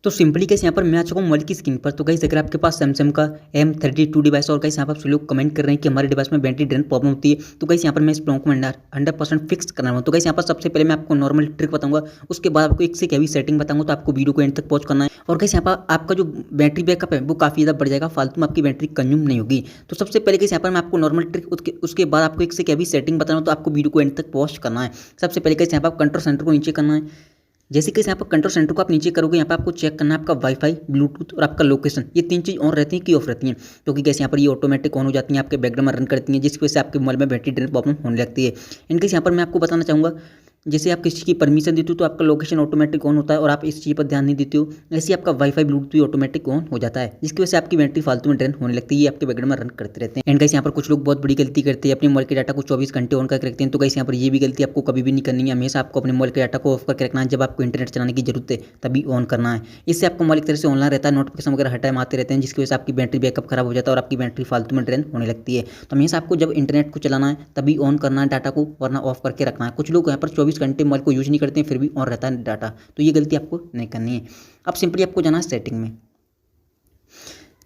तो simply guys यहाँ पर मैं आ चुका हूँ मोबाइल की स्क्रीन पर। तो गाइस अगर आपके पास सैमसंग का M32 डिवाइस और गाइस यहाँ पर लोग कमेंट कर रहे हैं कि हमारे डिवाइस में बैटरी ड्रेन प्रॉब्लम होती है, तो गाइस यहाँ पर मैं इस प्रॉब्लम को 100% फिक्स करना हूँ। तो गाइस यहाँ पर सबसे पहले मैं आपको नॉर्मल ट्रिक बताऊंगा, उसके बाद आपको एक से हैवी सेटिंग बताऊंगा। तो आपको वीडियो को एंड तक पहुंच करना है। और गाइस यहाँ पर आपका जो बैटरी बैकअप है वो काफ़ी ज़्यादा बढ़ जाएगा, फालतू में आपकी बैटरी कंज्यूम नहीं होगी। तो सबसे पहले गाइस यहाँ पर मैं आपको नॉर्मल ट्रिक उसके बाद आपको एक से हैवी सेटिंग बताना, तो आपको वीडियो को एंड तक पहुंच करना है। सबसे पहले गाइस यहाँ पर कंट्रोल सेंटर को नीचे करना है। जैसे कि यहाँ पर कंट्रोल सेंटर को आप नीचे करोगे, यहाँ पर आपको चेक करना है आपका वाईफाई, ब्लूटूथ और आपका लोकेशन, ये 3 चीज़ ऑन रहती हैं कि ऑफ रहती हैं। क्योंकि कैसे यहाँ पर ये ऑटोमेटिक ऑन हो जाती हैं, आपके बैकग्राउंड में रन करती हैं, जिसकी वजह से आपके मोबाइल में बैटरी ड्रेन प्रॉब्लम होने लगती है। इनकेस यहाँ पर मैं आपको बताना चाहूँगा, जैसे आप किसी की परमिशन देते हो तो आपका लोकेशन ऑटोमेटिक ऑन होता है और आप इस चीज़ पर ध्यान नहीं देते हो, ऐसे आपका वाईफाई ब्लूटूथ भी ऑटोमेटिक ऑन हो जाता है, जिसकी वजह से आपकी बैटरी फालतू में ड्रेन होने लगती है। ये आपके बैकग्राउंड में रन करते रहते हैं। एंड गाइस यहाँ पर कुछ लोग बहुत बड़ी गलती करते हैं, अपने मोबाइल के डाटा को 24 घंटे ऑन करके रखते हैं। तो गाइस यहाँ पर ये भी गलती आपको कभी भी नहीं करनी है। हमेशा आपको अपने मोबाइल के डाटा को ऑफ करके रखना है। जब आपको इंटरनेट चलाने की जरूरत है तभी ऑन करना है। इससे आपको मोबाइल एक तरह से ऑनलाइन रहता है, नोटिफिकेशन वगैरह हर टाइम आते रहते हैं, जिसकी वजह से आपकी बैटरी बैकअप खराब हो जाता है और आपकी बैटरी फालतू में ड्रेन होने लगती है। तो हमेशा आपको जब इंटरनेट को चलाना है तभी ऑन करना है डाटा को, वरना ऑफ करके रखना है। कुछ लोग यहाँ पर 24 घंटे मोबाइल को यूज नहीं करते हैं फिर भी ऑन रहता है डाटा, तो ये गलती आपको नहीं करनी है। अब सिंपली आपको जाना है सेटिंग में।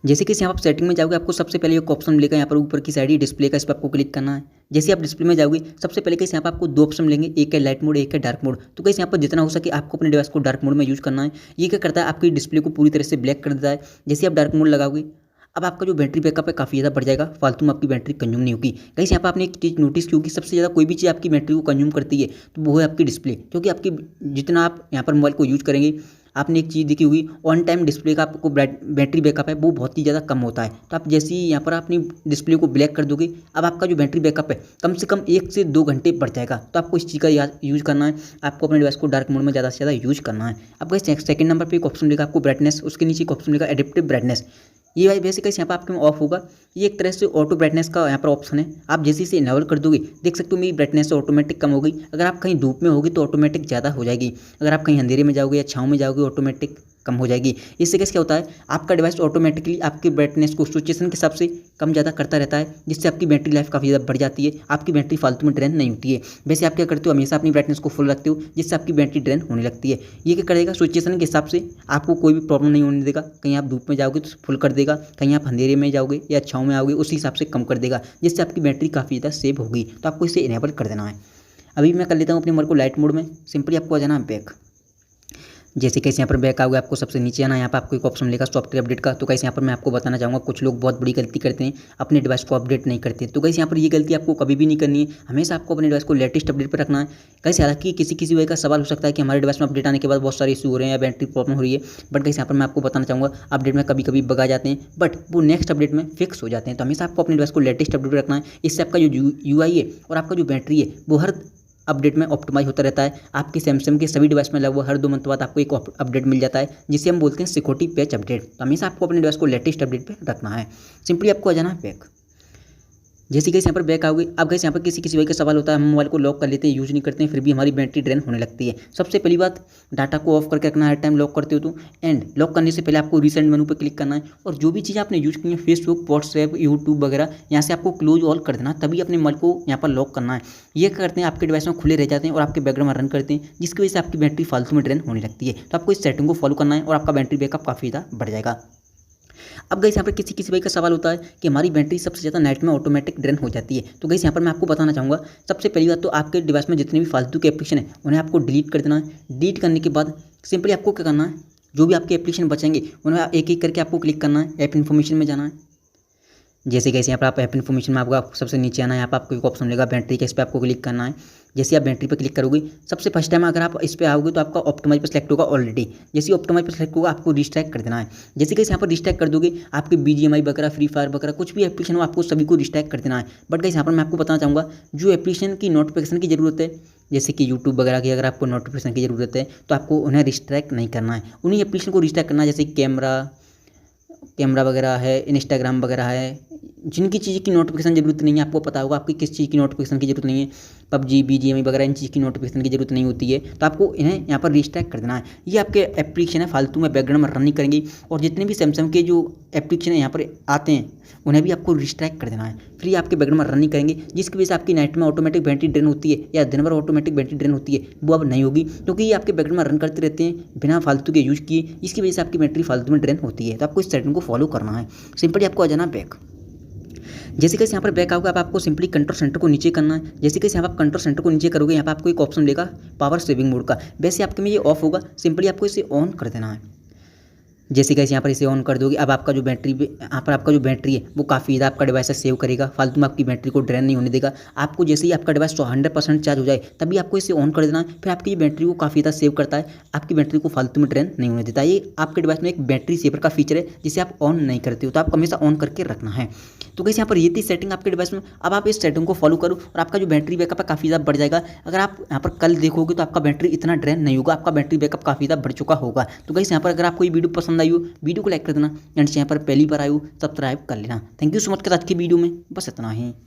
जैसे कि यहाँ आप सेटिंग में जाओगे, आपको सबसे पहले एक ऑप्शन मिलेगा यहाँ पर ऊपर की साइड ही डिस्प्ले का, इस पर आपको क्लिक करना है। जैसे आप डिस्प्ले में जाओगे सबसे पहले कैसे यहाँ पर आपको 2 ऑप्शन मिलेंगे, एक है लाइट मोड, एक है डार्क मोड। तो कैसे यहाँ पर जितना हो सके आपको अपने डिवाइस को डार्क मोड में यूज़ करना है। ये क्या करता है, आपकी डिस्प्ले को पूरी तरह से ब्लैक कर देता है। जैसे आप डार्क मोड लगाओगे, अब आपका जो बैटरी बैकअप है काफ़ी ज़्यादा बढ़ जाएगा, फालतू में आपकी बैटरी कंज्यूम नहीं होगी। गाइस यहाँ पर आपने एक चीज़ नोटिस की होगी, सबसे ज़्यादा कोई भी चीज़ आपकी बैटरी को कंज्यूम करती है तो वो है आपकी डिस्प्ले। क्योंकि आपकी जितना आप यहाँ पर मोबाइल को यूज़ करेंगे, आपने एक चीज़ देखी होगी, ऑन टाइम डिस्प्ले का आपको बैटरी बैकअप है वो बहुत ही ज़्यादा कम होता है। तो आप जैसे ही यहाँ पर अपनी डिस्प्ले को ब्लैक कर दोगे, अब आपका जो बैटरी बैकअप है कम से कम 1 से 2 घंटे बढ़ जाएगा। तो आपको इस चीज़ का यूज़ करना है, आपको अपने डिवाइस को डार्क मोड में ज़्यादा से ज़्यादा यूज़ करना है। अब सेकंड नंबर पर एक ऑप्शन मिलेगा आपको ब्राइटनेस, उसके नीचे एक ऑप्शन मिलेगा एडेप्टिव ब्राइटनेस। ये बेसिकली यहाँ पर आपके में ऑफ होगा। ये एक तरह से ऑटो ब्राइटनेस का यहाँ पर ऑप्शन है। आप जैसे इसे इनेबल कर दोगे, देख सकते हो मेरी ब्राइटनेस ऑटोमेटिक कम हो गई। अगर आप कहीं धूप में होगी तो ऑटोमेटिक ज़्यादा हो जाएगी, अगर आप कहीं अंधेरे में जाओगे या छाँव में जाओगे ऑटोमेटिक कम हो जाएगी। इससे कैसे क्या होता है, आपका डिवाइस ऑटोमेटिकली आपकी ब्राइटनेस को सिचुएशन के हिसाब से कम ज़्यादा करता रहता है, जिससे आपकी बैटरी लाइफ काफ़ी ज़्यादा बढ़ जाती है, आपकी बैटरी फालतू में ड्रेन नहीं होती है। वैसे आप क्या करते हो, हमेशा अपनी ब्राइटनेस को फुल रखते हो, जिससे आपकी बैटरी ड्रेन होने लगती है। ये क्या करेगा, सिचुएशन के हिसाब से आपको कोई भी प्रॉब्लम नहीं होने देगा। कहीं आप धूप में जाओगे तो फुल कर देगा, कहीं आप अंधेरे में जाओगे या छाँव में आओगे उसी हिसाब से कम कर देगा, जिससे आपकी बैटरी काफ़ी ज़्यादा सेव होगी। तो आपको इसे इनेबल कर देना है। अभी मैं कर लेता हूँ अपने मोबाइल को लाइट मोड में। सिंपली आपको आ जाना है बैक। जैसे कैसे यहाँ पर बैक आओगे, आपको सबसे नीचे आना है। यहाँ पर आपको एक ऑप्शन मिलेगा सॉफ्टवेयर अपडेट का। तो कैसे यहाँ पर मैं आपको बताना चाहूँगा, कुछ लोग बहुत बड़ी गलती करते हैं, अपने डिवाइस को अपडेट नहीं करते। तो कैसे यहाँ पर ये गलती आपको कभी भी नहीं करनी है। हमेशा आपको अपने डिवाइस को लेटेस्ट अपडेट पर रखना है। कैसे हालांकि किसी वजह का सवाल हो सकता है कि हमारे डिवाइस में अपडेट आने के बाद बहुत सारे इशू हो रहे हैं या बैटरी प्रॉब्लम हो रही है, बट कैसे यहाँ पर मैं आपको बताना चाहूँगा, अपडेट में कभी कभी बग आ जाते हैं, बट वो नेक्स्ट अपडेट में फिक्स हो जाते हैं। तो हमेशा आपको अपने डिवाइस को लेटेस्ट अपडेट पर रखना है। इससे आपका जो UI है और आपका जो बैटरी है वो हर अपडेट में ऑप्टिमाइज होता रहता है। आपके सैमसंग के सभी डिवाइस में लगभग हर 2 मंथ बाद आपको एक अपडेट मिल जाता है, जिसे हम बोलते हैं सिक्योरिटी पैच अपडेट। तो हमेशा आपको अपने डिवाइस को लेटेस्ट अपडेट पे रखना है। सिंपली आपको आ जाना है बैक। जैसे कैसे यहाँ पर बैक आओगे, अब कैसे यहाँ पर किसी वजह का सवाल होता है, हम मोबाइल को लॉक कर लेते हैं, यूज़ नहीं करते हैं, फिर भी हमारी बैटरी ड्रेन होने लगती है। सबसे पहली बात, डाटा को ऑफ करके रखना हर टाइम लॉक करते हो तो। एंड लॉक करने से पहले आपको रीसेंट मेनू पर क्लिक करना है और जो भी चीज़ आपने यूज़ की है, फेसबुक, व्हाट्सएप, यूट्यूब वगैरह, यहाँ से आपको क्लोज ऑल कर देना, तभी अपने मोबाइल को यहाँ पर लॉक करना है। ये करते हैं आपके डिवाइस में खुले रह जाते हैं और आपके बैकग्राउंड में रन करते हैं, जिसकी वजह से आपकी बैटरी फालतू में ड्रेन होने लगती है। तो आपको इस सेटिंग को फॉलो करना है और आपका बैटरी बैकअप काफ़ी ज़्यादा बढ़ जाएगा। अब गाइस यहाँ पर किसी भाई का सवाल होता है कि हमारी बैटरी सबसे ज़्यादा नाइट में ऑटोमेटिक ड्रेन हो जाती है। तो गाइस यहाँ पर मैं आपको बताना चाहूँगा, सबसे पहली बात तो आपके डिवाइस में जितने भी फालतू के एप्लीकेशन है उन्हें आपको डिलीट कर देना है। डिलीट करने के बाद सिंपली आपको क्या करना है, जो भी आपके एप्लीकेशन बचेंगे उन्हें एक एक करके आपको क्लिक करना है, ऐप इन्फॉर्मेशन में जाना है। जैसे कैसे यहाँ पर आप ऐप इन्फॉर्मेशन में आपको सबसे नीचे आना है, यहाँ पर आपको एक ऑप्शन मिलेगा बैटरी का, इस पर आपको क्लिक करना है। जैसे आप बैटरी पर क्लिक करोगे, सबसे फर्स्ट टाइम अगर आप इस पर आओगे तो आपका ऑप्टिमाइज पर सेलेक्ट होगा ऑलरेडी। जैसे ऑप्टिमाइज पर सेलेक्ट होगा, आपको डिस्ट्रैक्ट कर देना है। जैसे कि यहाँ पर डिस्ट्रैक्ट कर दोगे, आपके BGMI वगैरह, फ्री फायर वगैरह कुछ भी एप्लीकेशन हो, आपको सभी को डिस्ट्रैक्ट कर देना है। बट गाइस यहाँ पर मैं आपको बताना चाहूँगा, जो एप्लीकेशन की नोटिफिकेशन की ज़रूरत है, जैसे कि यूट्यूब वगैरह की अगर आपको नोटिफिकेशन की ज़रूरत है तो आपको उन्हें डिस्ट्रैक्ट नहीं करना है, उन्हीं एप्लीकेशन को डिस्ट्रैक्ट करना है। जैसे कैमरा वगैरह है, इंस्टाग्राम वगैरह है, जिनकी चीज़ की नोटिफिकेशन जरूरत नहीं है, आपको पता होगा आपकी किस चीज़ की नोटिफिकेशन की जरूरत नहीं है, पबजी BGMI वगैरह इन चीज़ की नोटिफिकेशन की जरूरत नहीं होती है, तो आपको इन्हें यहाँ पर रिस्ट्रिक्ट कर देना है। ये आपके एप्लीकेशन है फालतू में बैकग्राउंड में रन नहीं करेंगी, और जितने भी सैमसंग के जो एप्लीकेशन यहाँ पर आते हैं उन्हें भी आपको रिस्ट्रिक्ट कर देना है। फ्री आपके बैकग्राउंड में रन नहीं करेंगे, जिसकी वजह से आपकी नाइट में ऑटोमेटिक बैटरी ड्रेन होती है या दिन भर ऑटोमेटिक बैटरी ड्रेन होती है, वो अब नहीं होगी, क्योंकि ये आपके बैकग्राउंड में रन करते रहते हैं बिना फालतू के यूज़ किए, इसकी वजह से आपकी बैटरी फालतू में ड्रेन होती है। तो आपको इस सेटिंग को फॉलो करना है। सिंपली आपको आ जाना बैक। जैसे कैसे यहाँ पर बैक आओगे, अब आपको सिंपली कंट्रोल सेंटर को नीचे करना है। जैसे कैसे यहाँ पर आप कंट्रोल सेंटर को नीचे करोगे, यहाँ पर आपको एक ऑप्शन मिलेगा पावर सेविंग मोड का, वैसे आपके में ये ऑफ होगा, सिंपली आपको इसे ऑन कर देना है। जैसे कैसे यहाँ पर इसे ऑन कर दोगे, अब आपका जो बैटरी यहाँ पर आपका जो बैटरी है वो काफ़ी ज़्यादा आपका डिवाइस सेव करेगा, फालतू में आपकी बैटरी को ड्रेन नहीं होने देगा। आपको जैसे ही आपका डिवाइस 100% चार्ज हो जाए तभी आपको इसे ऑन कर देना है, फिर आपकी ये बैटरी को काफ़ी ज़्यादा सेव करता है, आपकी बैटरी को फालतू में ड्रेन नहीं होने देता। ये आपके डिवाइस में एक बैटरी सेवर का फीचर है जिसे आप ऑन नहीं करते हो, तो आपको हमेशा ऑन करके रखना है। तो कैसे यहाँ पर ये थी सेटिंग आपके डिवाइस में। अब आप इस सेटिंग को फॉलो करो और आपका जो बैटरी बैकअप है काफ़ी ज़्यादा बढ़ जाएगा। अगर आप यहाँ पर कल देखोगे तो आपका बैटरी इतना ड्रेन नहीं होगा, आपका बैटरी बैकअप काफ़ी ज़्यादा बढ़ चुका होगा। तो गाइस यहाँ पर अगर आपको ये वीडियो पसंद आई हो, वीडियो को लाइक कर देना, एंड यहाँ पर पहली बार आए हो सब्सक्राइब कर लेना। थैंक यू सो मच आज की वीडियो में बस इतना ही।